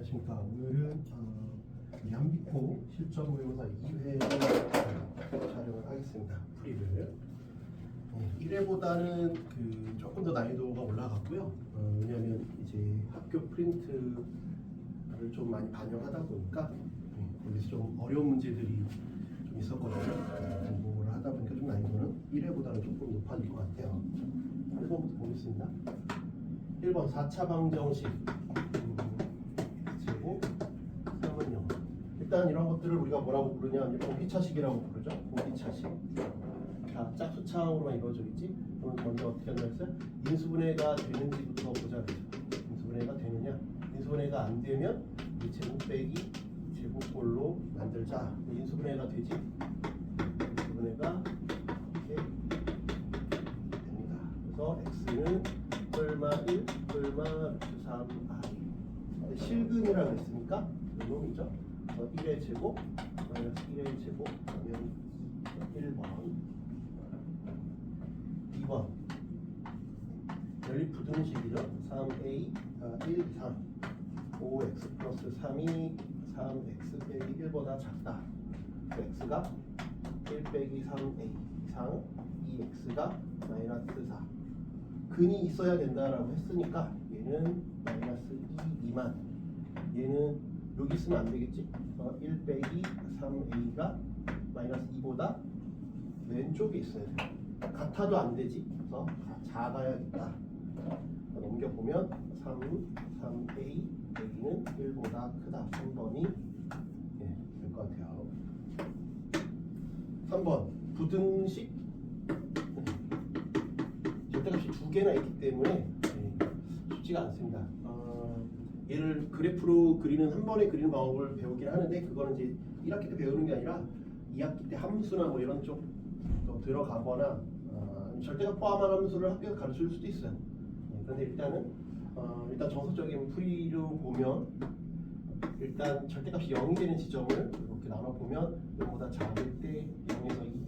안녕하십니까. 오늘은 양비코 실전 모의고사 2회 촬영을 하겠습니다. 풀이를 1회보다는 조금 더 난이도가 올라갔고요. 왜냐하면 이제 학교 프린트를 좀 많이 반영하다 보니까 거기서 좀 어려운 문제들이 좀 있었거든요. 공부를 하다 보니까 좀 난이도는 1회보다는 조금 높아질 것 같아요. 1번부터 보겠습니다. 1번 4차 방정식 제곱 3은 0. 일단 이런 것들을 우리가 뭐라고 부르냐, 공기차식이라고 부르죠. 공기차식. 자, 짝수차항으로만 이루어져 있지. 그럼 먼저 어떻게 한다 했어요? 인수분해가 되는지부터 보자 그랬죠. 인수분해가 되느냐, 인수분해가 안 되면 이 제곱 빼기 제곱꼴로 만들자. 인수분해가 되지. 인수분해가 이렇게 됩니다. 그래서 x는 얼마 1, 얼마 3i. 실근이라고 했으니까 이놈이죠. 1의 제곱 마이너스 1의 제곱 하면 1번. 2번 연립 부등식이죠. 3a 1, 3 5x 플러스 3이 3x 빼기 1보다 작다. x가 1 빼기 3a 이상 2x가 마이너스 4. 근이 있어야 된다라고 했으니까 얘는 마이너스 2 미만, 얘는 여기 있으면 안 되겠지. 1 빼기 3a가 마이너스 2보다 왼쪽에 있어야 돼. 같아도 안 되지. 그래서 작아야겠다. 넘겨보면 3a 여기는 1보다 크다. 3번이 될 것 같아요. 3번 부등식 절대값이 두 개나 있기 때문에 쉽지가 않습니다. 얘를 그래프로 그리는, 한 번에 그리는 방법을 배우긴 하는데, 그거는 이제 1학기 때 배우는 게 아니라 2학기 때 함수나 뭐 이런 쪽 들어가거나 절대값 포함한 함수를 학교에서 가르칠 수도 있어요. 그런데 일단 정석적인 풀이로 보면, 일단 절대값이 0이 되는 지점을 이렇게 나눠보면 0보다 작을 때, 0에서 2,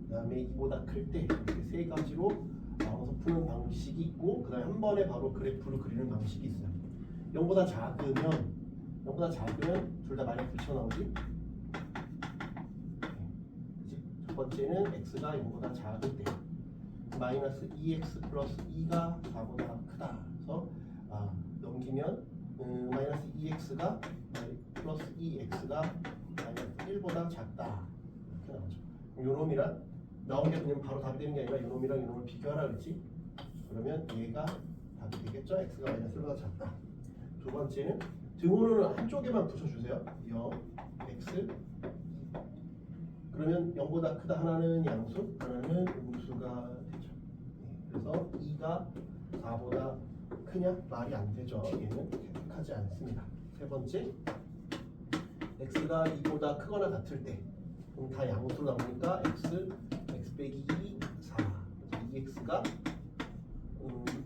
그 다음에 2보다 클 때, 이렇게 세 가지로 나눠서 푸는 방식이 있고, 그 다음에 한 번에 바로 그래프로 그리는 방식이 있어요. 0보다 작으면 둘 다 마이너스 붙여 나오지. 첫 번째는 x가 0보다 작을 때 마이너스 2x 플러스 2가 4보다 크다. 그래서 넘기면 마이너스 2x가 플러스 2x가 마이너스 1보다 작다. 이렇게 나오죠. 요놈이랑 나온 게 그냥 바로 답이 되는 게 아니라 요놈이랑 요놈을 비교하라 그랬지. 그러면 얘가 답이 되겠죠. x가 마이너스 1보다 작다. 두 번째는 등호는 한쪽에만 붙여주세요. 0, x. 그러면 0보다 크다. 하나는 양수, 하나는 음수가 되죠. 그래서 2가 4보다 크냐? 말이 안 되죠. 얘는 택하지 않습니다. 세 번째, x가 2보다 크거나 같을 때, 그럼 다 양수로 나오니까 x 빼기 2, 4. 그래서 2x가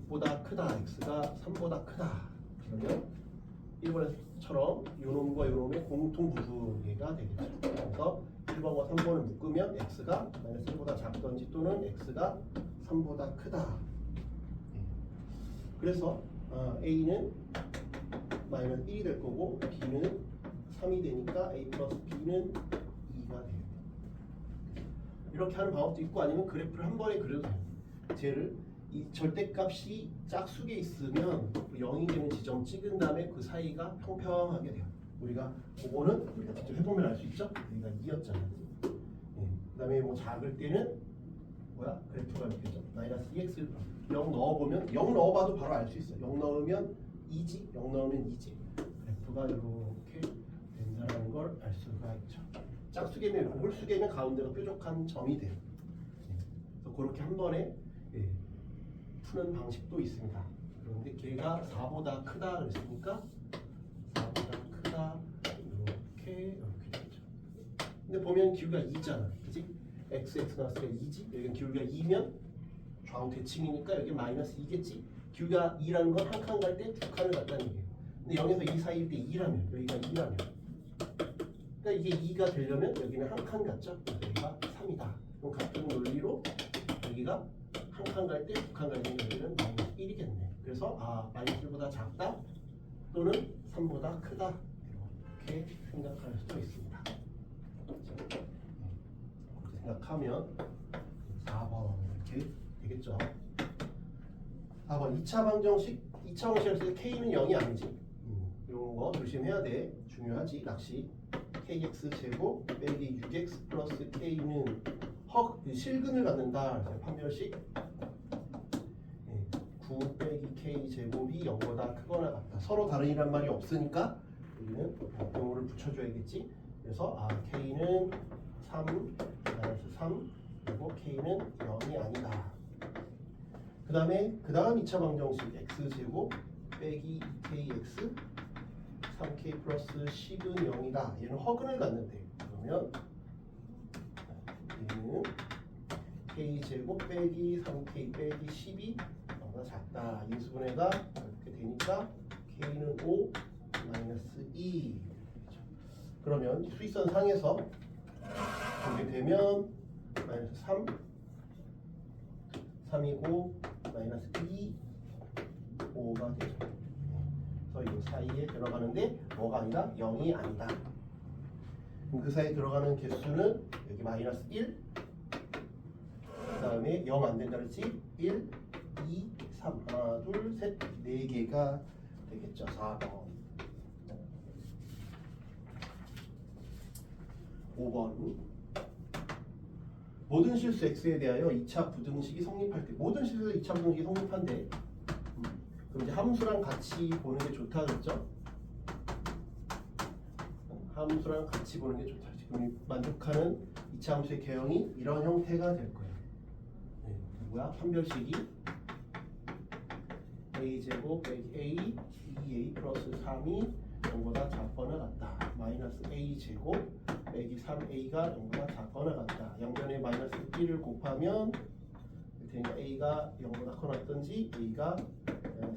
6보다 크다. x가 3보다 크다. 그러면 1번처럼 요놈과 요놈의 공통 부수계가 되겠죠. 그래서 1번과 3번을 묶으면 x가 마이너스 1보다 작던지 또는 x가 3보다 크다. 그래서 a는 마이너스 1이 될 거고 b는 3이 되니까 a 플러스 b는 2가 돼요. 이렇게 하는 방법도 있고, 아니면 그래프를 한 번에 그려도 돼요. 쟤를 이 절대값이 짝수에 있으면 0이 되는 지점 찍은 다음에 그 사이가 평평하게 돼요. 우리가 그거는 우리가 직접 해보면 알 수 있죠. 여기가 2였잖아. 그 다음에 뭐 작을 때는 그래프가 이렇게죠. 마이너스 2x 0 넣어보면, 0 넣어봐도 바로 알 수 있어요. 0 넣으면 2지, 0 넣으면 2지. 그래프가 이렇게 된다는 걸 알 수가 있죠. 짝수계면, 홀수계면 가운데가 뾰족한 점이 돼요. 그래서 그렇게 한 번에 푸는 방식도 있습니다. 그런데 걔가 4보다 크다 그랬으니까 4보다 크다 이렇게 되죠. 근데 보면 기울기가 2잖아, 그치? x 나왔으니까 2지. 여기는 기울기가 2면 좌우 대칭이니까 여기 마이너스 2겠지. 기울기가 2라는 건 한 칸 갈 때 두 칸을 갔다는 얘기예요. 근데 0에서 2 사이일 때 2라면, 여기가 2라면, 그러니까 이게 2가 되려면 여기는 한 칸 갔죠. 여기가 3이다. 그럼 같은 논리로 여기가 한 칸 갈 때 두 칸 갈 때 여기는 마이너스 1이겠네. 그래서 마이너스 1보다 작다. 또는 3보다 크다 이렇게 생각할 수도 있습니다. 그렇게 생각하면 4번 이렇게 되겠죠. 4번 2차 방정식 2차 방정식에서 K는 0이 아니지. 이런 거 조심해야 돼. 중요하지. 낚시 KX 제곱 빼기 6X 플러스 K는 실근을 갖는다. 판별식 9 빼기 K 제곱이 0보다 크거나 같다. 서로 다른이란 말이 없으니까 여기는 용어를 붙여줘야겠지. 그래서 K는 3 마이너스 3 그리고 K는 0이 아니다. 그 다음 2차 방정식 X제곱 빼기 2KX 3K 플러스 10은 0이다. 얘는 허근을 갖는데 그러면 얘는 K제곱 빼기 3K 빼기 10이 0보다 작다. 인수분해가 이렇게 되니까 K는 5 마이너스 2. 그러면 수익선 상에서 보게 되면 마이너스 3 3이고 마이너스 2 5가 되죠. 그래서 이 사이에 들어가는데 뭐가 아니다? 0이 아니다. 그럼 그 사이에 들어가는 개수는 여기 마이너스 1 그 다음에 0 안 된다 그랬지? 1 2 3 하나 둘 셋 4개가 되겠죠. 4번 5번 모든 실수 x에 대하여 2차 부등식이 성립할 때 모든 실수에서 2차 부등식이 성립한대. 그럼 이제 함수랑 같이 보는 게 좋다 그랬죠? 함수랑 같이 보는 게 좋다. 지금 만족하는 2차 함수의 개형이 이런 형태가 될 거예요. 뭐야? 판별식이 a제곱 빼기 a 2a 플러스 3이 0보다 작거나 같다. 마이너스 a제곱 빼기 3a가 0보다 작거나 같다. 양변에 마이너스 1을 곱하면 그러니까 a가 0보다 커나 같든지 a가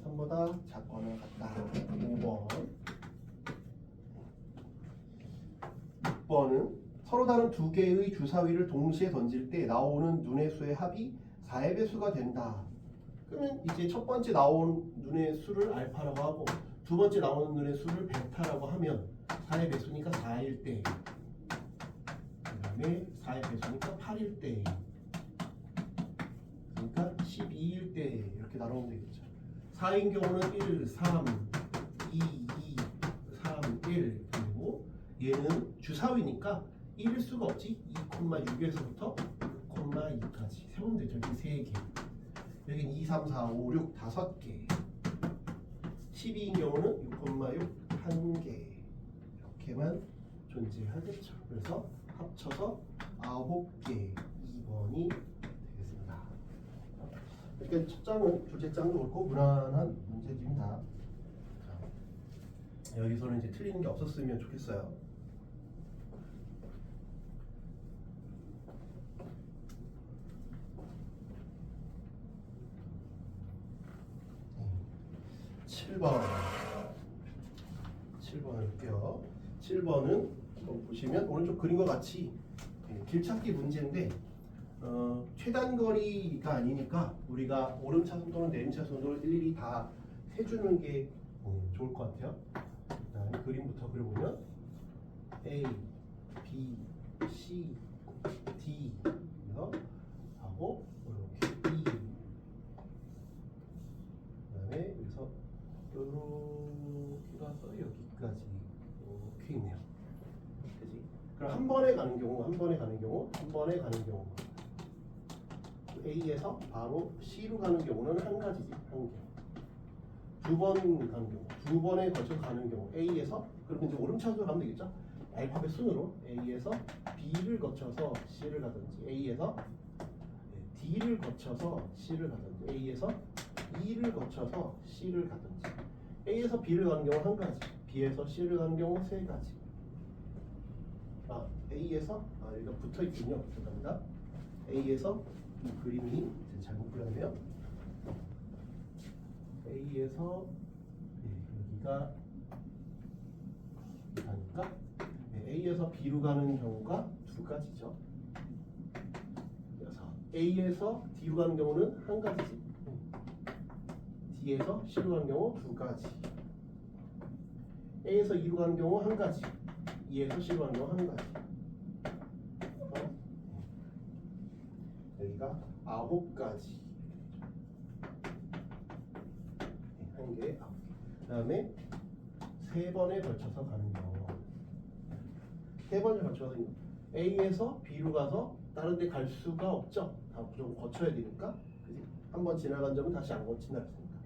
3보다 작거나 같다. 5번 6번은 서로 다른 두 개의 주사위를 동시에 던질 때 나오는 눈의 수의 합이 4의 배수가 된다. 그러면 이제 첫 번째 나온 눈의 수를 알파라고 하고 두 번째 나오는 눈의 수를 베타라고 하면 4의 배수니까 4일 때 그 다음에 4의 배수니까 8일 때 그러니까 12일 때 이렇게 나누면 되겠죠. 4인 경우는 1, 3, 2, 2, 3, 1 그리고 얘는 주사위니까 1일 수가 없지. 2,6에서부터 6,2까지 세우면 되죠. 이렇게 3개 여기는 2, 3, 4, 5, 6 5개 12인 경우는 6,6 1개 이렇게만 존재하겠죠. 그래서 합쳐서 9개 2번이 되겠습니다. 그러니까 첫 장은 둘째 장도 그렇고 무난한 문제집니다. 여기서는 이제 틀리는 게 없었으면 좋겠어요. 네. 7번 할게요. 7번은 보시면 오른쪽 그림과 같이 길찾기 문제인데 최단거리가 아니니까 우리가 오름차순 또는 내림차순으로 일일이 다 해주는 게 좋을 것 같아요. 일단 그림부터 그려보면 A, B, C, D 하고 이렇게 E 그다음에 여기서 이렇게 가서 여기까지 이렇게 있네요. 그지? 그럼 한 번에 가는 경우 A에서 바로 C로 가는 경우는 한 가지지, 한 개. 두 번 가는 경우, 두 번에 걸쳐 가는 경우 A에서 그러면 이제 오름차순으로 가면 되겠죠? 알파벳 순으로 A에서 B를 거쳐서 C를 가든지 A에서 D를 거쳐서 C를 가든지 A에서 E를 거쳐서 C를 가든지 A에서 B를 가는 경우 한 가지, B에서 C를 가는 경우 세 가지. A에서 여기가 붙어 있군요. 죄송합니다. A에서 이 그림이 잘못 그렸네요. A에서 여기가 가니까 A에서 B로 가는 경우가 두 가지죠. 그래서 A에서 D로 가는 경우는 한 가지지. D에서 C로 가는 경우 두 가지. A에서 2로 가는 경우 한 가지, 2에서 C로 가는 경우 한 가지. 여기가 9가지. 한 개, 9개. 그 다음에 3번에 걸쳐서 가는 경우. 3번에 걸쳐서 A에서 B로 가서 다른 데 갈 수가 없죠. 다 좀 거쳐야 되니까. 한 번 지나간 점은 다시 안 거친다 했으니까.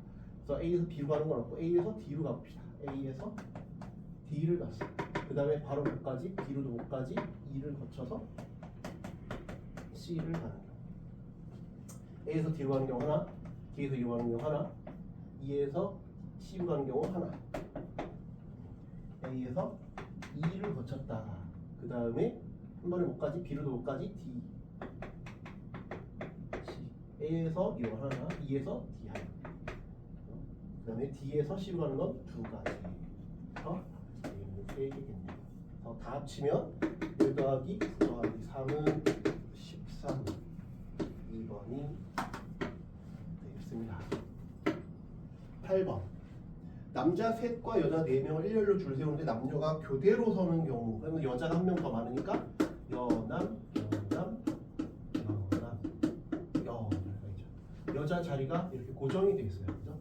그래서 A에서 B로 가는 건 없고 A에서 D로 가봅시다. A에서 D를 갔어. 그 다음에 바로 못 가지, B로도 못 가지, E를 거쳐서 C를 가는 경우. A에서 D로 가는 경우 하나, D에서 E로 가는 경우 하나, E에서 C로 가는 경우 하나. A에서 E를 거쳤다가 그 다음에 한 번에 못 가지, B로도 못 가지, D, C. A에서 E로 하나, E에서 D 하나. 그 다음에 D에서 C로 가는 건 2가지. 이렇게 얘기겠네요. 다 합치면 1 더하기 9 더하기 3은 13. 2번이 되겠습니다. 8번. 남자 셋과 여자 4명을 일렬로 줄 세우는데 남녀가 교대로 서는 경우. 그러면 여자가 한 명 더 많으니까 여남, 여남, 여남, 여자 자리가 이렇게 고정이 되어 있어요. 그죠?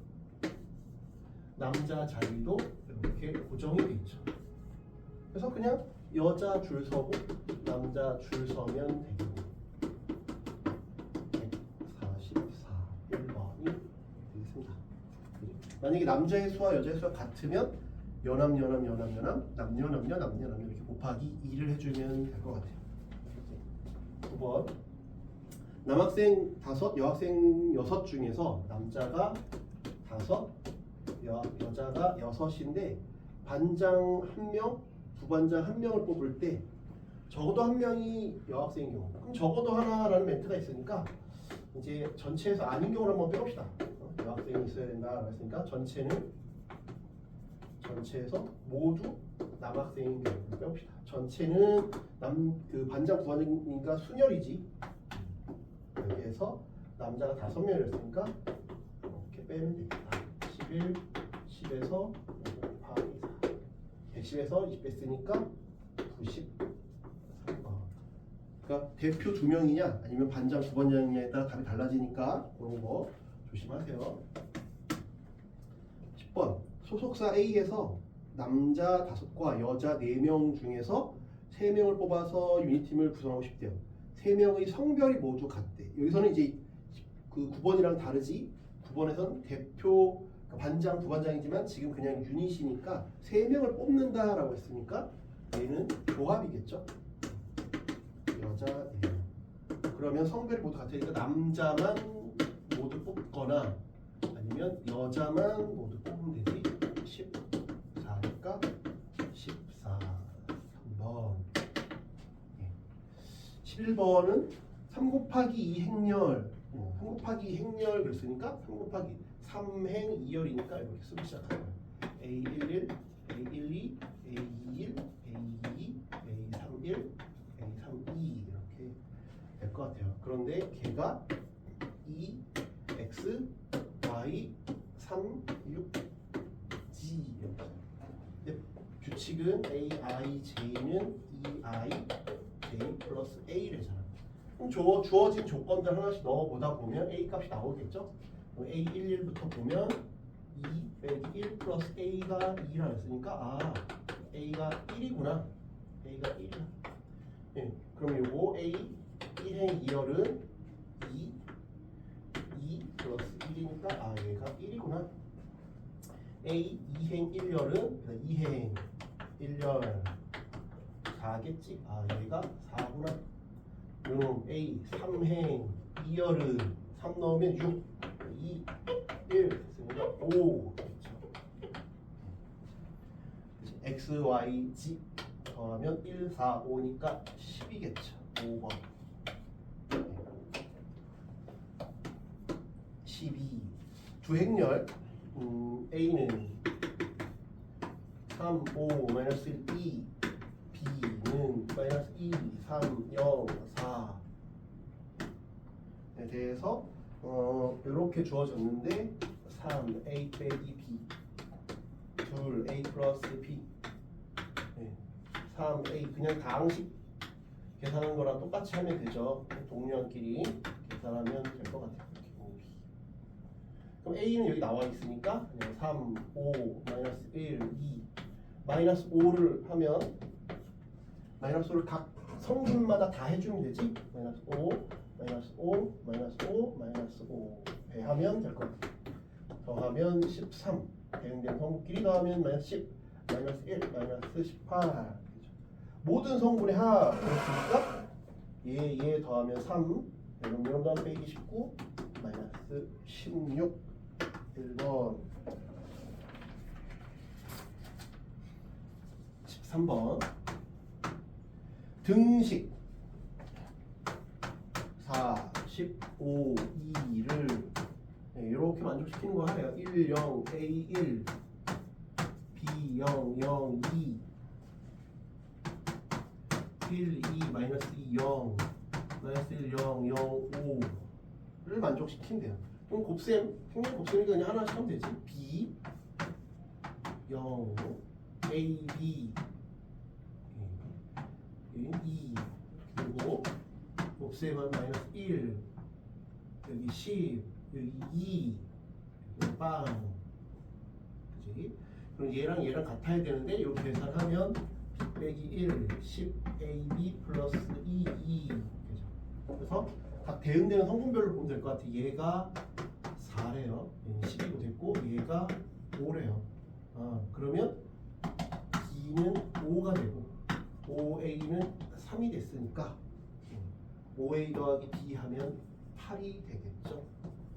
남자 자리도 이렇게 고정이 되어 있죠. 그래서 그냥 여자 줄 서고 남자 줄 서면 되고. 144 1번이 되겠습니다. 만약에 남자의 수와 여자의 수가 같으면 여남 남녀 이렇게 곱하기 2를 해주면 될 것 같아요. 9번. 남학생 5, 여학생 6 중에서 남자가 5, 여자가 6인데 반장 1명, 부반장 1명을 뽑을 때 적어도 1명이 여학생인 경우, 그럼 적어도 하나라는 멘트가 있으니까 이제 전체에서 아닌 경우를 한번 빼봅시다. 여학생이 있어야 된다라고 했으니까 전체에서 모두 남학생인 경우를 빼봅시다. 전체는 그 반장 부반장이니까 순열이지. 여기에서 남자가 5명이었으니까 이렇게 빼면 되겠다. 11, 10에서 5 곱하기 4. 110에서 20 뺐으니까 93번. 그러니까 대표 2명이냐 아니면 반장 부반장이냐에 따라 답이 달라지니까 그런 거 조심하세요. 10번. 소속사 A에서 남자 5과 여자 4명 중에서 3명을 뽑아서 유니팀을 구성하고 싶대요. 3명의 성별이 모두 같대. 여기서는 이제 그 9번이랑 다르지. 9번에서는 대표 반장 부반장이지만 지금 그냥 유닛이니까 3명을 뽑는다라고 했으니까 얘는 조합이겠죠. 여자 4명. 그러면 성별이 모두 같으니까 남자만 모두 뽑거나 아니면 여자만 모두 뽑으면 되지. 14니까 14. 3번. 11번은 3 곱하기 2 행렬. 3 곱하기 2 행렬 그랬으니까 3 곱하기 3행 2열이니까 이렇게 쓰기 시작하는 거예요. A11, A12, A21, A22, A31, A32 이렇게 될 것 같아요. 그런데 걔가 2, X, Y, 3, 6, G 이렇게. 규칙은 A, I, J는 2I, J 플러스 A래잖아. 그럼 주어진 조건들 하나씩 넣어보다 보면 A 값이 나오겠죠? A11부터 보면 2 빼기 1 플러스 A가 2라 했으니까 A가 1이구나. A가 1이야. 네, 그럼 요거 A 1행 2열은 2 플러스 1이니까 얘가 1이구나. A 2행 1열은 2행 1열 4겠지? 얘가 4구나. 그럼 A 3행 2열은 3 넣으면 6, 2, 1 됐으니까 5 겠죠. X, Y, Z 더하면 1, 4, 5니까 10이겠죠. 5번. 12. 두 행렬 A는 3, 5, 마이너스 1, 2 B는 마이너스 2, 3, 0, 4에 대해서 이렇게 주어졌는데 3, A 빼기 B 둘 A 플러스 B 3A 그냥 다항식 계산한 거랑 똑같이 하면 되죠. 동료한끼리 계산하면 될 것 같아요. 그럼 A는 여기 나와 있으니까 그냥 3, 5, 마이너스 1, 2 마이너스 5를 하면 마이너스 5를 각 성분마다 다 해주면 되지. 마이너스 5, 마이너스 5, 마이너스 5, 마이너스 5 배하면 될 것 같아요. 더하면 13 대응된 성분끼리 더하면 마이너스 10 마이너스 1 마이너스 18 모든 성분의 합이었으니까 얘 더하면 3 이런 다음 빼기 19 마이너스 16 1번 13번 등식 4, 15, 2를 이렇게 만족시키는 거 하래요. 1, 0, A, 1 B, 0, 0, 2 1, 2, 마이너스 2, 0 마이너스 1, 0, 0, 5를 만족시킨대요. 그럼 곱셈, 평균 곱셈이니까 그냥 하나씩 하면 되지. B, 0, A, B 2 그리고 곱셈은 마이너스 1 여기 10 여기 2 여기 빵 그치? 그럼 얘랑 같아야 되는데 이렇게 계산하면 B 빼기 1 10 AB 플러스 2 그죠? 그래서 각 대응되는 성분별로 보면 될 것 같아. 얘가 4래요. 얘는 10이고 됐고 얘가 5래요. 그러면 B는 5가 되고 5A는 3이 됐으니까 5A 더하기 B 하면 8이 되겠죠.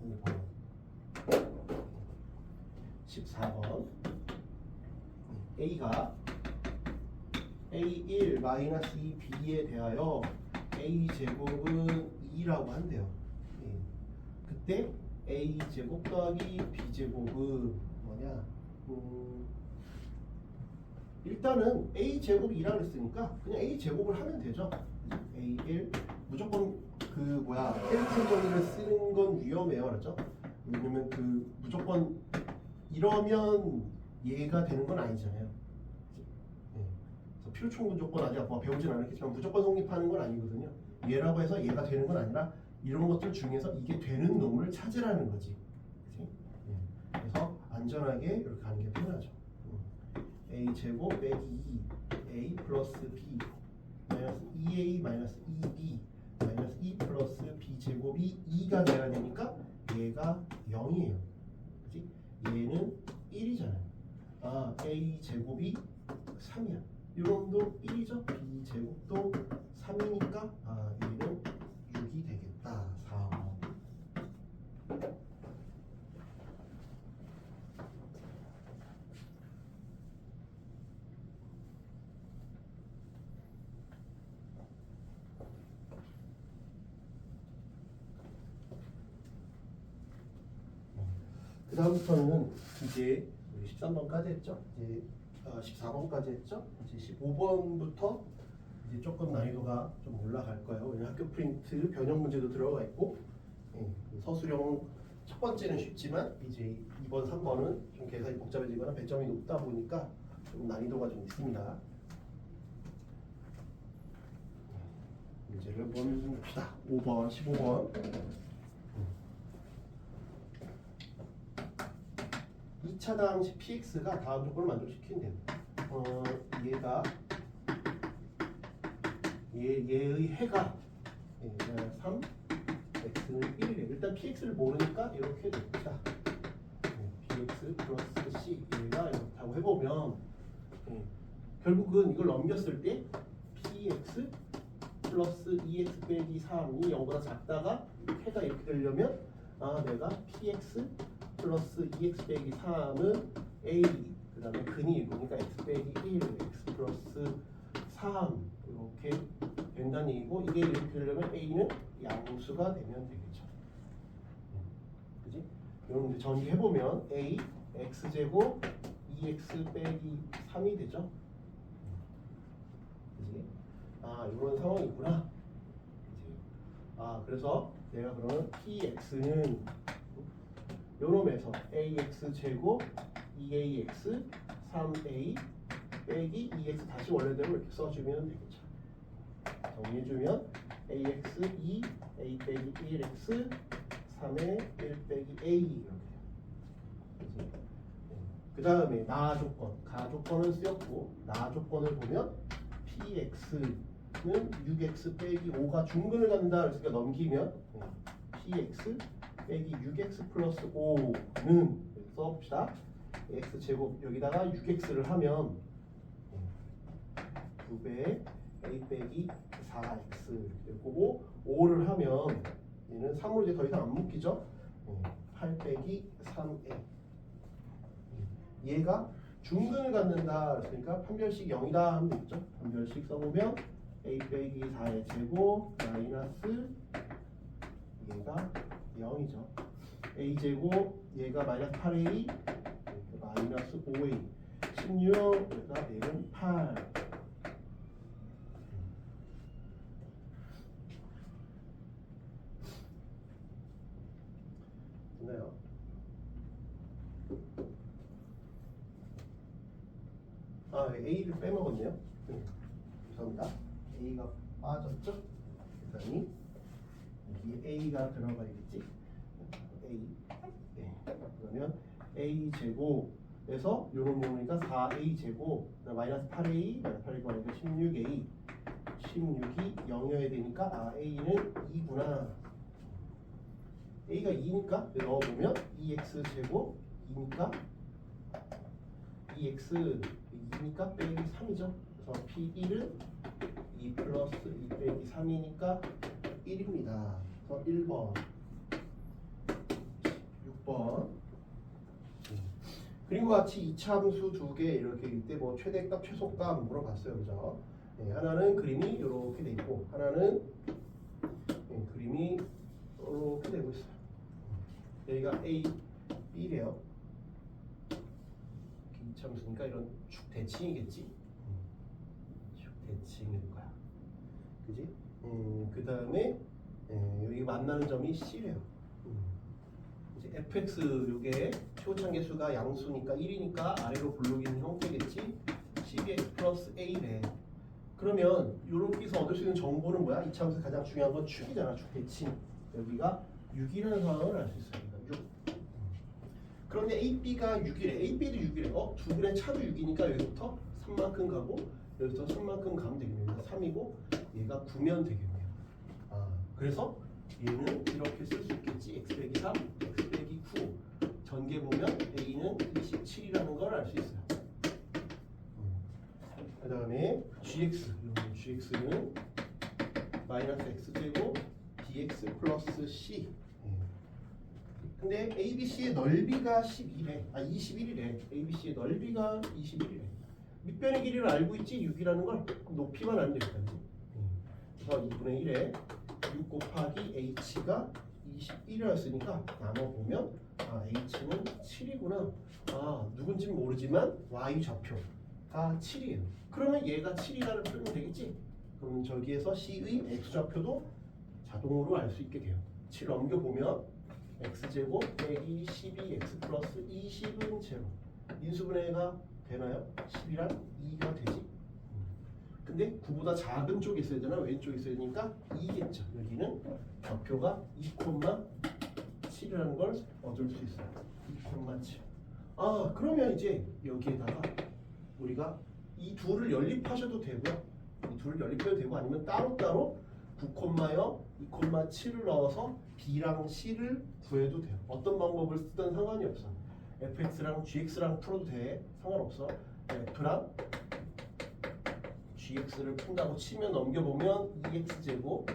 5번 14번 A가 A1 마이너스 2B에 대하여 A제곱은 2라고 한대요. 그때 A제곱 더하기 B제곱은 뭐냐? 일단은 A제곱이 2라고 했으니까 그냥 A제곱을 하면 되죠. A1 무조건 L트 정의를 쓰는 건 위험해요. 그렇죠? 왜냐면 무조건 이러면 얘가 되는 건 아니잖아요. 필요충분 조건 아직 배우진 않았겠지만 무조건 성립하는 건 아니거든요. 얘라고 해서 얘가 되는 건 아니라 이런 것들 중에서 이게 되는 놈을 찾으라는 거지. 그치? 그래서 안전하게 이렇게 가는 게 편하죠. A 제곱 빼기 2 A 플러스 B 마이너스 2A 마이너스 2B 마이너스 2 플러스 B 제곱이 2가 돼야 되니까 얘가 0이에요. 그치? 얘는 1이잖아요. A 제곱이 3이야. 이놈도 1이죠. B 제곱도 3이니까 얘는 6이 되겠다. 4. 그 다음부터는 이제 13번까지 했죠. 이제 14번까지 했죠. 이제 15번부터 이제 조금 난이도가 좀 올라갈 거예요. 왜냐면 학교 프린트 변형 문제도 들어가 있고 서술형 첫 번째는 쉽지만 이제 2번, 3번은 좀 계산이 복잡해지거나 배점이 높다 보니까 좀 난이도가 좀 있습니다. 문제를 봅시다. 5번, 15번. 2차 다항식 px가 다음 조건을 만족시킨대요. 얘가 얘의 해가 3 x는 1이래. 일단 px를 모르니까 이렇게 냅시다. bx 플러스 c 얘가 이렇다고 해보면 결국은 이걸 넘겼을 때 px 플러스 2x 빼기 3이 0보다 작다가 해가 이렇게 되려면 내가 px 플러스 2x 빼기 3은 a 그 다음에 근이 1이니까 x 빼기 1 x 플러스 3 이렇게 된다는 얘기고 이게 이렇게 되려면 a는 양수가 되면 되겠죠. 그지? 여러분들 전개해보면 a x제곱 2x 빼기 3이 되죠. 그지? 이런 상황이 있구나. 그지? 그래서 내가 그러면 px는 요놈에서 ax 제곱 2ax 3a 빼기 2x 다시 원래대로 이렇게 써주면 되겠죠. 정리해주면 ax 2, a 빼기 1x 3에 1 빼기 a 이렇게 돼요. 그 다음에 나 조건, 가 조건은 쓰였고 나 조건을 보면 px는 6x 빼기 5가 중근을 갖는다 그랬으니까 넘기면 px 빼기 6x 플러스 5는 써봅시다. x제곱 여기다가 6x를 하면 2배 a 빼기 4x 이렇게 될 거고 5를 하면 얘는 3으로 이제 더 이상 안 묶이죠. 8 빼기 3a 얘가 중근을 갖는다 그랬으니까 판별식 0이다 하면 되겠죠. 판별식 써보면 a 빼기 4의 제곱 마이너스 얘가 0이죠. a 제곱 얘가 마이너스 8a 마이너스 5a 16 그러니까 얘는 8 됐나요? a를 빼먹었네요. 죄송합니다. a가 빠졌죠? 그랬더니 여기 a가 들어가야겠지. a 그러면 a 제곱에서 요놈 요놈이니까 4a 제곱 마이너스 8a 마이너스 8a 마이너스 16a 16이 0이어야 되니까 a는 2구나. a가 2니까 넣어보면 2x 제곱 2니까 2x 2니까 빼기 3이죠. 그래서 p1은 2 플러스 2 빼기 3이니까 1입니다. 그래서 1번 6번 그리고 같이 이차함수 두 개 이렇게 이때 뭐 최대값 최소값 물어봤어요. 그죠? 네, 하나는 그림이 이렇게 돼 있고 하나는 그림이 이렇게 되고 있어요. 여기가 A, B래요. 이차함수니까 이런 축 대칭이겠지. 축 대칭일 거야. 그지? 그 다음에 여기 만나는 점이 C래요. 이제 fx 요게 최고차계수가 양수니까 1이니까 아래로 블록인 형태겠지. 12x 플러스 a래. 그러면 요렇게서 얻을 수 있는 정보는 뭐야? 이차함수 가장 중요한 건 축이잖아. 축 대칭. 여기가 6이라는 상황을 알 수 있어요. 6. 그런데 a, b가 6이래. a, b도 6이래. 두 근의 차도 6이니까 여기부터 3만큼 가고 여기서 3만큼 가면 되겠네요. 여기가 3이고 얘가 9면 되겠네요. 그래서 얘는 이렇게 쓸 수 있겠지. x 빼기 3, x 빼기 9. 전개 보면 a는 27이라는 걸 알 수 있어요. 그 다음에 gx는 마이너스 x제곱 bx 플러스 c. 근데 ABC의 넓이가 11래. 21이래. ABC의 넓이가 21이래. 밑변의 길이를 알고 있지? 6이라는 걸 높이만 알면 되겠다. 그래서 2분의 1에 6 곱하기 h가 21이었으니까 나눠보면 h는 7이구나. 누군지는 모르지만 y 좌표가 7이에요. 그러면 얘가 7이라는 표현이 되겠지? 그러면 저기에서 c의 x좌표도 자동으로 알 수 있게 돼요. 7 넘겨보면 x제곱 빼기 12x 플러스 20은 제로. 인수분해가 되나요? 10이랑 2가 되지. 근데 9보다 작은 쪽에 있어야 되나 왼쪽에 있어야 되니까 2겠죠. 여기는 좌표가 2,7이라는 걸 얻을 수 있어요. 2,7. 그러면 이제 여기에다가 우리가 이 둘을 연립하셔도 되고요. 이 둘을 연립해도 되고 아니면 따로따로 9,0, 2,7을 넣어서 B랑 C를 구해도 돼요. 어떤 방법을 쓰든 상관이 없어. fx랑 gx랑 풀어도 돼. 상관없어. f랑 gx를 푼다고 치면 넘겨보면 2x제곱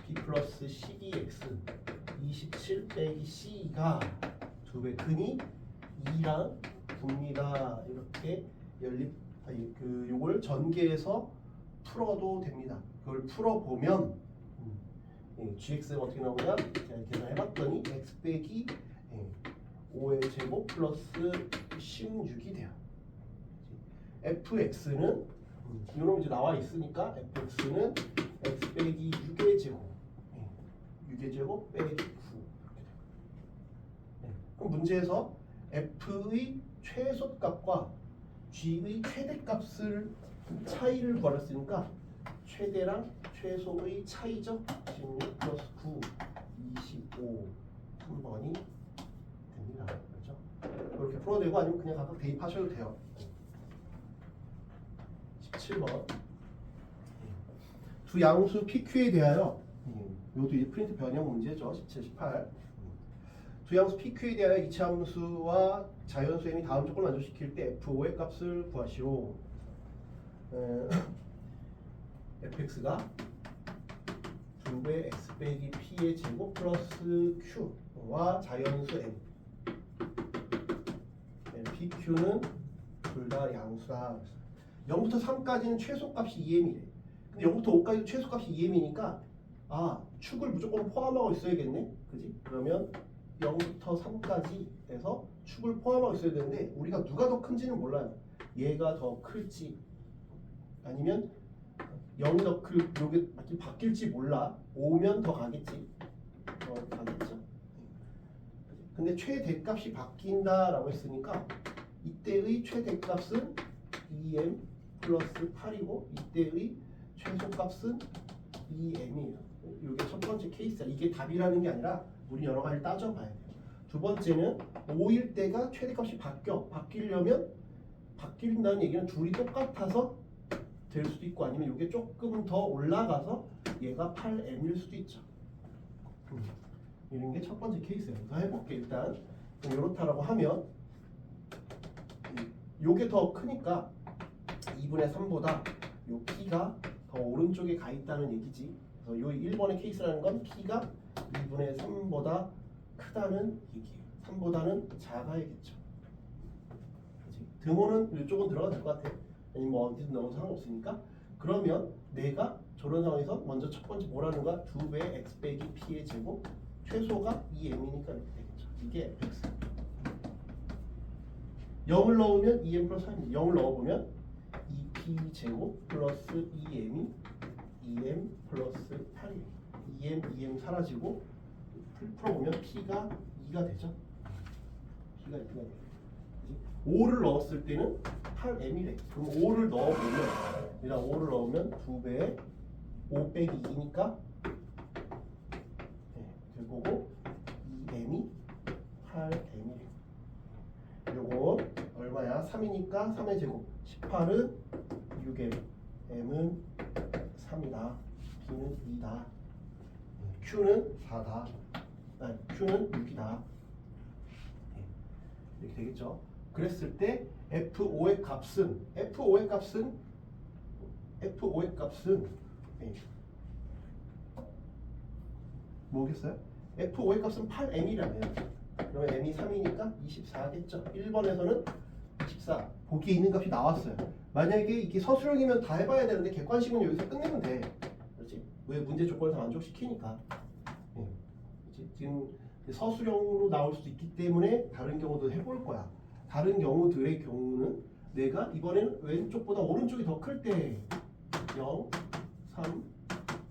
b 플러스 12x 27 빼기 c가 2배 근이 2랑 9입니다. 이렇게 요걸 전개해서 풀어도 됩니다. 그걸 풀어보면 gx가 어떻게 나오냐? 제가 계산해봤더니 x 빼기 5의 제곱 플러스 16이 돼요. fx는 이놈 이제 나와 있으니까 fx는 x 빼기 6의 제곱 6의 제곱 빼기 9 그럼 문제에서 f의 최소값과 g의 최대값을 차이를 구하랬으니까 최대랑 최소의 차이죠. 16 플러스 9, 25 3번이 됩니다. 그렇죠? 이렇게 풀어도 되고 아니면 그냥 각각 대입하셔도 돼요. 17번 두 양수 PQ에 대하여 이것도 이제 프린트 변형 문제죠. 17, 18 두 양수 PQ에 대하여 이차함수와 자연수 m이 다음 조건을 만족시킬 때 F5의 값을 구하시오. fx가 2배 x 빼기 p의 제곱 플러스 q와 자연수 m pq는 둘 다 양수다. 0부터 3까지는 최소값이 2m이래. 근데 0부터 5까지 최소값이 2m이니까 축을 무조건 포함하고 있어야겠네. 그지? 그러면 0부터 3까지 해서 축을 포함하고 있어야 되는데 우리가 누가 더 큰지는 몰라요. 얘가 더 클지 아니면 0이 더 요게 바뀔지 몰라. 5면 더 가겠지. 더 가겠죠. 근데 최대값이 바뀐다라고 했으니까 이때의 최대값은 2m 플러스 8이고 이때의 최소값은 2m이에요. 이게 첫 번째 케이스야. 이게 답이라는 게 아니라 우리 여러 가지 따져봐야 돼요. 두 번째는 5일 때가 최대값이 바뀌려면 바뀐다는 얘기는 둘이 똑같아서 될 수도 있고 아니면 이게 조금 더 올라가서 얘가 8m일 수도 있죠. 이런 게 첫 번째 케이스예요. 그래서 해볼게. 일단 이렇다라고 하면 요게 더 크니까 2분의 3보다 요 p가 더 오른쪽에 가 있다는 얘기지. 그래서 요 1번의 케이스라는 건 p가 2분의 3보다 크다는 얘기예요. 3보다는 작아야겠죠. 그치? 등호는 이쪽은 들어가도 될 것 같아. 아니면 뭐 어디든 넣어도 상관없으니까. 그러면 내가 저런 상황에서 먼저 첫 번째 뭐라는 거야? 2배 x 빼기 p의 제곱 최소가 2m이니까 이렇게 되겠죠. 이게 fx. 0을 넣으면 2m 플러스 3입니다. 0을 넣어보면 2p 제곱 플러스 2m이 2m 플러스 8이에요. 2m 사라지고 풀어보면 p가 2가 되죠. p가 2가 돼요. 5를 넣었을 때는 8m이래. 그럼 5를 넣어보면 일단 5를 넣으면 2배에 5 빼기 2니까 될 거고 2m이 8m이래. 요거 얼마야? 3이니까 3의 제곱 18은 6m m은 3이다. b는 2다. q는 4다. q는 6이다. 이렇게 되겠죠. 그랬을 때 F5의 값은 뭐겠어요? F5의 값은 8m이라면 그러면 m이 3이니까 24겠죠. 1번에서는 24 보기에 있는 값이 나왔어요. 만약에 이게 서술형이면 다 해봐야 되는데 객관식은 여기서 끝내면 돼. 그렇지? 왜 문제 조건을 다 만족시키니까. 그렇지? 지금 서술형으로 나올 수도 있기 때문에 다른 경우도 해볼 거야. 다른 경우들의 경우는 내가 이번에는 왼쪽보다 오른쪽이 더 클 때 0, 3,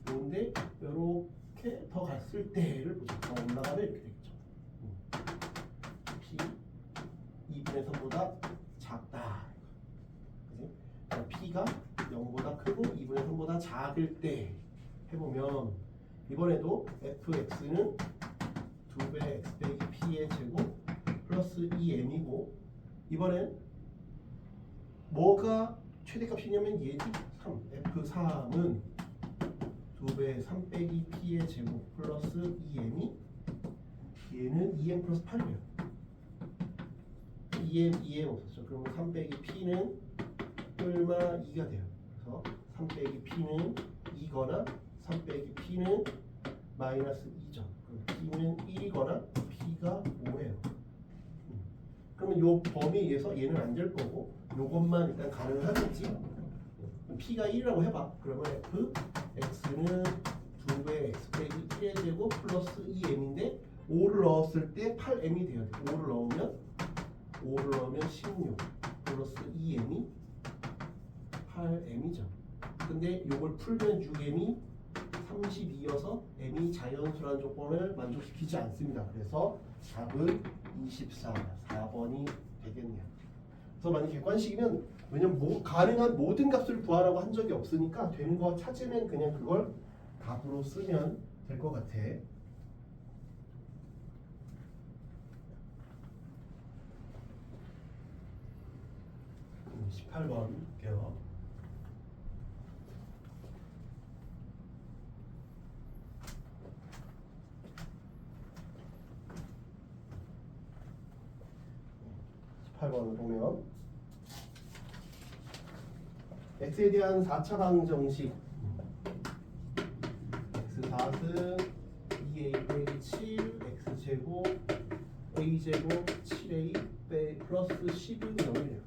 5인데 이렇게 더 갔을 때를 보자. 더 올라가면 이렇게 되겠죠. P 2분의 3보다 작다. 그치? P가 0보다 크고 2분의 3보다 작을 때 해보면 이번에도 fx는 2배 x 빼기 p의 제곱 플러스 2m이고 이번엔 뭐가 최대값이냐면 얘지. 3 f3은 2배 3 빼기 p의 제곱 플러스 2m이 얘는 2m 플러스 8이에요. 2m 없었죠. 그러면 3 빼기 p는 얼마 2가 돼요. 그래서 3 빼기 p는 2거나 3 빼기 p는 마이너스 2죠. p는 1이거나 p가 5예요. 그러면 요 범위에 의해서 얘는 안 될 거고 요것만 일단 가능하겠지. p가 1이라고 해봐. 그러면 f x는 2배 x 빼기 1의 제곱 플러스 2m인데 5를 넣었을 때 8m이 돼야 돼. 5를 넣으면 16 플러스 2m이 8m이죠. 근데 요걸 풀면 6m이 32여서 m이 자연수라는 조건을 만족시키지 않습니다. 그래서 답은 24, 4번이 되겠네요. 그래서 만약 객관식이면 왜냐면 가능한 모든 값을 구하라고 한 적이 없으니까 되는 거 찾으면 그냥 그걸 답으로 쓰면 될 것 같아. 18번 볼게요. 보면 x에 대한 4차 방정식 x4승 2a 빼기 7 x제곱 a제곱 7a 플러스 10은 0이래요.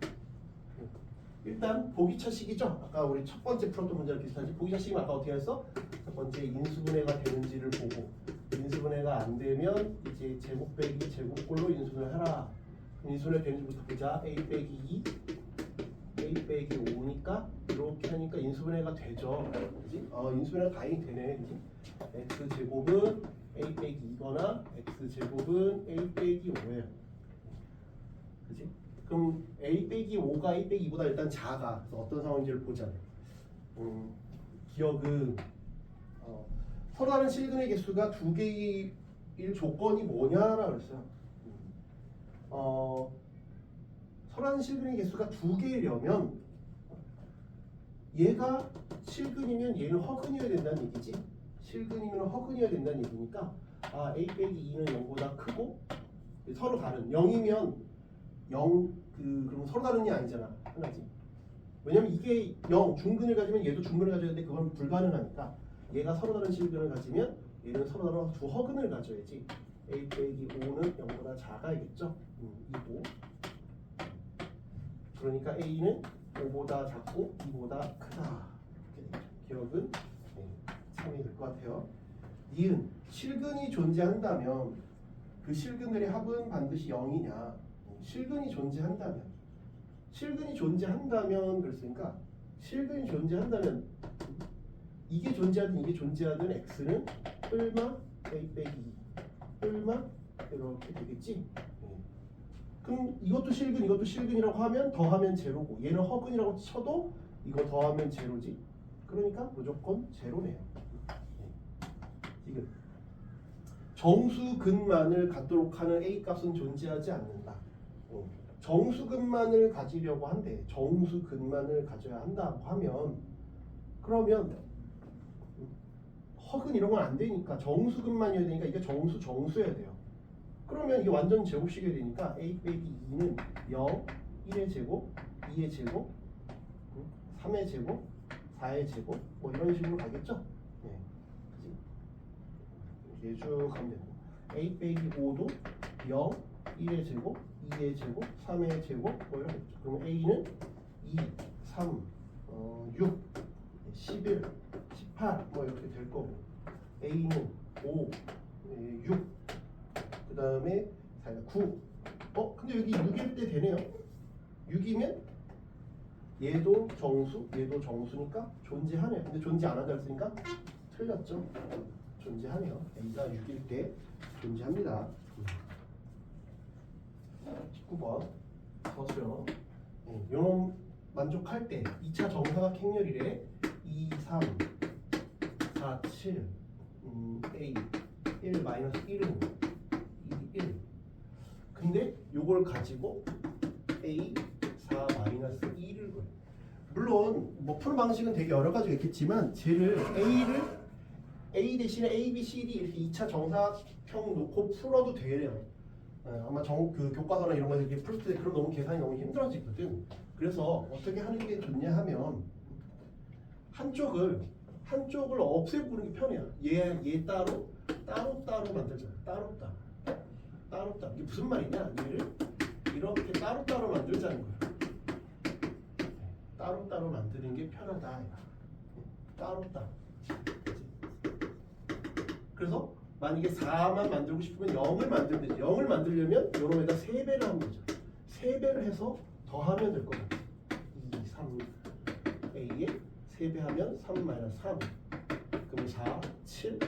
일단 보기차식이죠. 아까 우리 첫 번째 풀었던 문제랑 비슷하지. 보기차식이면 아까 어떻게 했어? 첫 번째 인수분해가 되는지를 보고 인수분해가 안 되면 이제 제곱 빼기 제곱꼴로 인수분해 하라. 인수분해 되는지부터 보자. a 빼기 2 a 빼기 5니까 이렇게 하니까 인수분해가 되죠. 그지? 인수분해가 다행히 되네. 그지? x제곱은 a 빼기 2거나 x제곱은 a 빼기 5예요. 그지? 그럼 a 빼기 5가 a 빼기 2보다 일단 작아. 그래서 어떤 상황인지를 보자. 기억은 서로 다른 실근의 개수가 두 개일 조건이 뭐냐라 그랬어요. 서로 다른 실근의 개수가 두 개이려면 얘가 실근이면 얘는 허근이어야 된다는 얘기지. 실근이면 허근이어야 된다는 얘기니까 a 빼기 2는 0보다 크고 서로 다른 0이면 0 그럼 서로 다른이 아니잖아. 하나지. 왜냐면 이게 0 중근을 가지면 얘도 중근을 가져야 되는데 그건 불가능하니까 얘가 서로 다른 실근을 가지면 얘는 서로 다른 두 허근을 가져야지. a 빼기 5는 0보다 작아야겠죠. 2고 그러니까 a는 5보다 작고 2보다 크다. 이렇게 되죠. 기억은 3이 될 것 같아요. 니은 실근이 존재한다면 그 실근들의 합은 반드시 0이냐. 실근이 존재한다면 그랬으니까 실근이 존재한다면 이게 존재하든 이게 존재하든 x는 얼마 a 빼기 2 얼마 이렇게 되겠지. 그럼 이것도 실근 이것도 실근이라고 하면 더하면 제로고 얘는 허근이라고 쳐도 이거 더하면 제로지. 그러니까 무조건 제로네요. 지금 정수근만을 갖도록 하는 a 값은 존재하지 않는다. 정수근만을 가지려고 한대. 정수근만을 가져야 한다고 하면 그러면 허근 이런 건 안 되니까 정수근만이어야 되니까 이게 정수여야 돼요. 그러면 이게 완전 제곱식이 되니까 a 빼기 2는 0, 1의 제곱, 2의 제곱, 3의 제곱, 4의 제곱 뭐 이런 식으로 가겠죠? 네. 이렇게 쭉 가면 되고 a 빼기 5도 0, 1의 제곱, 2의 제곱, 3의 제곱 뭐 이런 거죠. 그러면 a는 2, 3, 6, 11, 18 뭐 이렇게 될 거고 a는 5, 6 그 다음에 9 근데 여기 6일 때 되네요. 6이면 얘도 정수 얘도 정수니까 존재하네요. 근데 존재 안 한다 했으니까 틀렸죠. 존재하네요. a가 6일 때 존재합니다. 19번 서술형 요놈 만족할 때 2차 정사각 행렬이래. 2, 3, 4, 7 a 1 마이너스 1은 1 근데 요걸 가지고 a 4 마이너스 2를 그려. 물론 뭐 푸는 방식은 되게 여러 가지가 있겠지만 쟤를 a 대신에 a, b, c, d 이렇게 2차 정사각형 놓고 풀어도 돼요. 아마 그 교과서나 이런 거 이렇게 풀 때 그럼 너무 계산이 너무 힘들어지거든. 그래서 어떻게 하는 게 좋냐 하면 한쪽을 없애보는 게 편해요. 얘 따로 만들자. 따로 이게 무슨 말이냐? 얘를 이렇게 따로 만들자는 거야. 따로 만드는 게 편하다. 따로. 그래서 만약에 4만 만들고 싶으면 0을 만들면 되죠. 0을 만들려면 요놈에다 3배를 하면 되죠. 3배를 해서 더하면 될 거죠. 2, 3, a에 3배 하면 3 마이너스 3 그럼 4, 7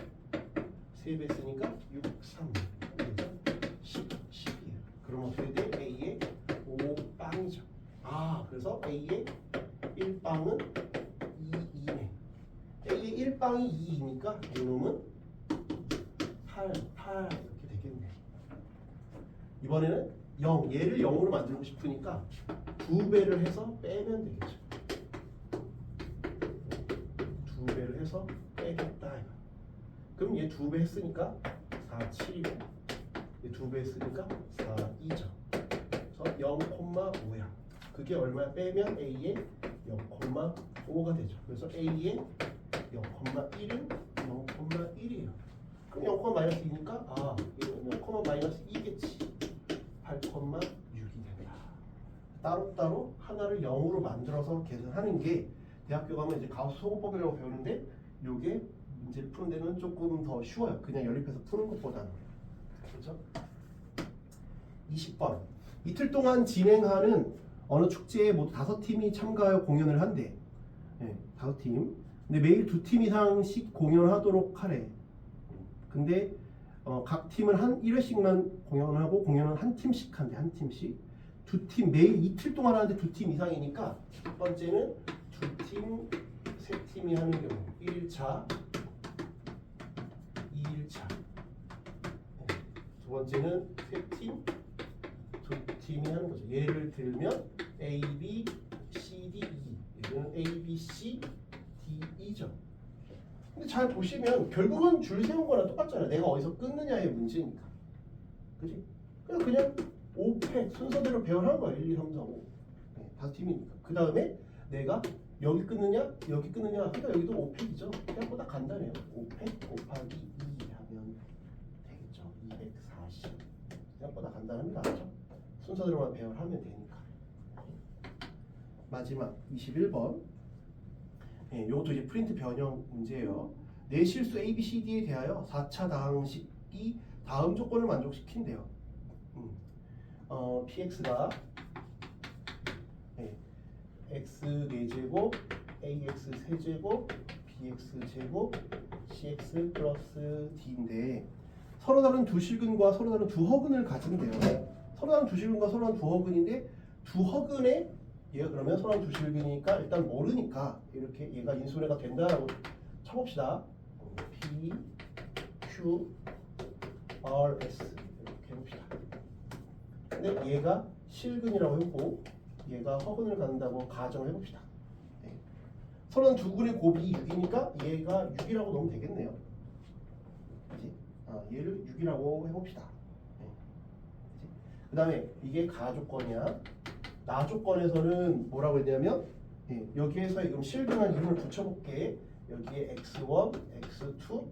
3배 쓰니까 6, 3 10, 10이에요. 그럼 어떻게 돼? A의 5빵이죠. 아, 그래서 A의 1빵은 2네. A의 1빵이 2이니까 이놈은 8 이렇게 되겠네. 이번에는 0, 얘를 0으로 만들고 싶으니까 2배를 해서 빼면 되겠죠. 2배를 해서 빼겠다. 그럼 얘 2배 했으니까 4, 7이고 얘 2배 했으니까 4, 2죠. 그래서 0,5야. 그게 얼마 빼면 A의 0,5가 되죠. 그래서 A의 0,1은 0,1이에요. 그럼 0,-2니까 아, 얘는 0,-2겠지. 8,6이 된다. 따로따로 하나를 0으로 만들어서 계산하는 게 대학교 가면 이제 가우스 소거법이라고 배우는데 요게 문제 푸는 데는 조금 더 쉬워요. 그냥 연립해서 푸는 것보다는. 그렇죠? 20번. 이틀 동안 진행하는 어느 축제에 모두 5팀이 참가하여 공연을 한대. 네, 5팀. 근데 매일 2팀 이상씩 공연을 하도록 하래. 근데 각 팀은 한 1회씩만 공연을 하고 공연은 한 팀씩 한대. 한 팀씩. 2팀 매일 이틀 동안 하는데 2팀 이상이니까 첫 번째는 2팀, 3팀이 하는 경우 1일차, 2일차. 두 번째는 3팀, 2팀이 하는 거죠. 예를 들면 A, B, C, D, E. 이거는 A, B, C, D, E죠. 근데 잘 보시면 결국은 줄 세운 거랑 똑같잖아요. 내가 어디서 끊느냐의 문제니까. 그지? 그냥 5팩 순서대로 배열한 거야. 1, 2, 3, 4, 5. 네, 5팀이니까. 그 다음에 내가 여기 끊느냐, 여기 끊느냐. 그러니까 여기도 5팩이죠. 생각보다 간단해요. 5팩 곱하기 2 하면 되겠죠. 240. 생각보다 간단합니다. 그렇죠? 순서대로만 배열하면 되니까. 마지막 21번. 네, 이것도 이제 프린트 변형 문제예요. 내 실수 A, B, C, D에 대하여 4차 다항식이 다음 조건을 만족시킨대요. PX가 네, X 4제곱, AX 세제곱, BX 제곱, CX 플러스 D인데 서로 다른 두 실근과 서로 다른 두 허근을 가진대요. 서로 다른 두 실근과 서로 다른 두 허근인데 두 허근에 얘가 그러면 서로 다른 두 실근이니까 일단 모르니까 이렇게 얘가 인수분해가 된다라고 쳐봅시다. P, Q, R, S 이렇게 해봅시다. 근데 얘가 실근이라고 해보고 얘가 허근을 갖는다고 가정을 해봅시다. 네. 서로 두 근의 곱이 6이니까 얘가 6이라고 넣으면 되겠네요. 그치? 얘를 6이라고 해봅시다. 네. 그 다음에 이게 가조건이야. 나조건에서는 뭐라고 했냐면 네. 여기에서 그럼 실근한 이름을 붙여볼게. 여기에 x1, x2,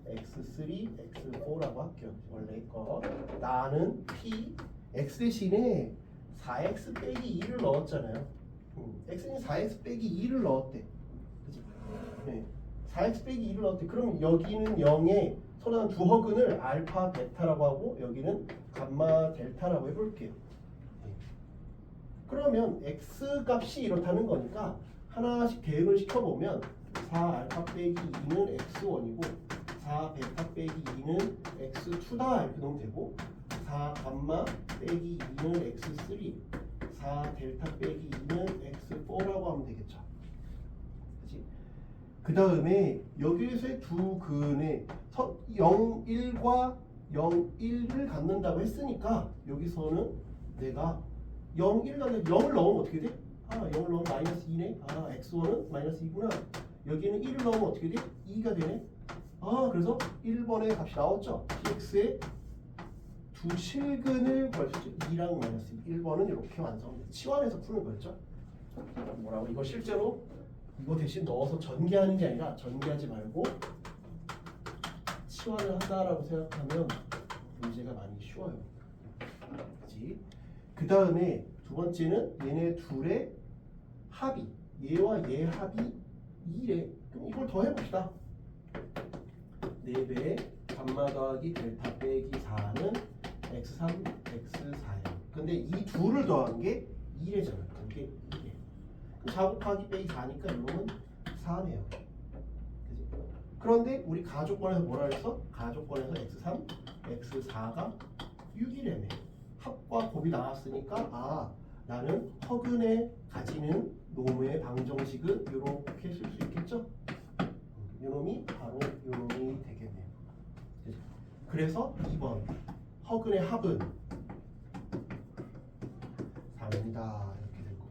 x3, x4라고 할게요. 원래 거. 나는 p x 대신에 4x 빼기 2를 넣었잖아요. x는 4x 빼기 2를 넣었대. 그치? 네. 4x 빼기 2를 넣었대. 그럼 여기는 0에 서로 다른 두 허근을 알파 베타라고 하고 여기는 감마 델타라고 해볼게요. 네. 그러면 x 값이 이렇다는 거니까 하나씩 대응을 시켜보면 4 알파 빼기 2는 x1이고 4 베타 빼기 2는 x2다 이렇게 넣으면 되고 4 감마 빼기 2는 x3 4 델타 빼기 2는 x4라고 하면 되겠죠. 그치? 그 다음에 여기에서의 두 근의 0, 1과 0, 1을 갖는다고 했으니까 여기서는 내가 0, 1을 갖는데 0을 넣으면 어떻게 돼? 0을 넣으면 마이너스 2네. x1은 마이너스 2구나. 여기는 1을 넣으면 어떻게 돼? 2가 되네. 그래서 1번의 값이 나왔죠. px의 두 실근을 구할 수 있죠. 2랑 마이너스 1번은 이렇게 완성됩니다. 치환해서 푸는 거였죠. 뭐라고? 이거 실제로 이거 대신 넣어서 전개하는 게 아니라 전개하지 말고 치환을 한다라고 생각하면 문제가 많이 쉬워요. 그치? 그 다음에 두 번째는 얘네 둘의 합이 얘와 얘 합이 2래. 그럼 이걸 더 해봅시다. 4배 감마 더하기 델타 빼기 4는 x3, x4예요. 근데 이 둘을 더한 게 2래잖아요. 이게 2래. 4 곱하기 빼기 4니까 이거는 4네요. 그치? 그런데 우리 가조건에서 뭐라 했어? 가조건에서 x3, x4가 6이래네. 법이 나왔으니까 아 나는 허근에 가지는 노무의 방정식은 이렇게 쓸 수 있겠죠? 요놈이 바로 요놈이 되겠네요. 그죠? 그래서 2번 허근의 합은 3입니다. 이렇게 되고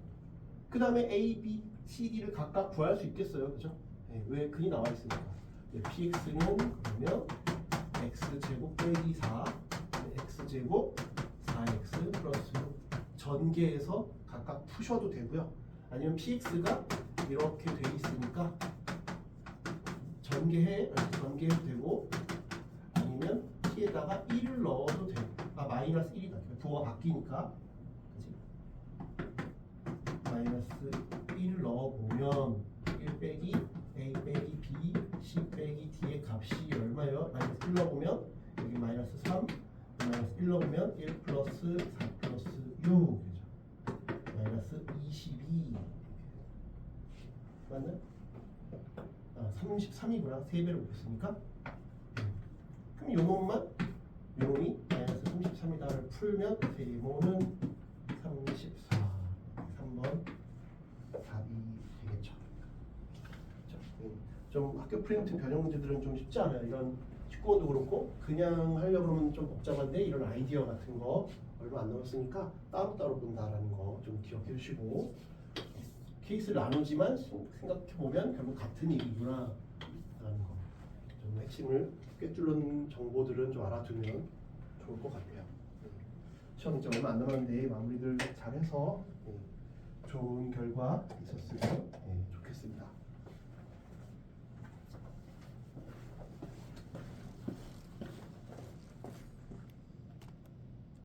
그 다음에 A, B, C, D를 각각 구할 수 있겠어요. 그죠? 네, 왜 근이 나와 있으니까 네, PX는 그러면 X제곱 빼기 4 X제곱 4X 플러스 6 전개해서 각각 푸셔도 되고요. 아니면 PX가 이렇게 돼 있으니까 전개해도 되고 아니면 T에다가 1을 넣어도 되고 마이너스 1이다. 부호가 바뀌니까 그치? 마이너스 1을 넣어보면 1 빼기 A 빼기 B C 빼기 D의 값이 얼마예요? 마이너스 1 넣어보면 여기 마이너스 3 마이너스 1 넣으면 1 플러스 4 플러스 6 그죠? 마이너스 22 맞나요? 33이구나. 3배를 곱했으니까 그럼 요놈만 요놈이 마이너스 33이다를 풀면 세모는 34 3번 답이 되겠죠. 좀 학교 프리미트 변형 문제들은 좀 쉽지 않아요. 이런 축구도 그렇고 그냥 하려고 그러면 좀 복잡한데 이런 아이디어 같은 거 얼마 안 남았으니까 따로따로 본다라는 거 좀 기억해 주시고 케이스를 나누지만 생각해보면 결국 같은 얘기구나 라는 거 좀 핵심을 꿰뚫는 정보들은 좀 알아두면 좋을 것 같아요. 시험 이제 얼마 안 남았는데 마무리들 잘해서 좋은 결과 있었으면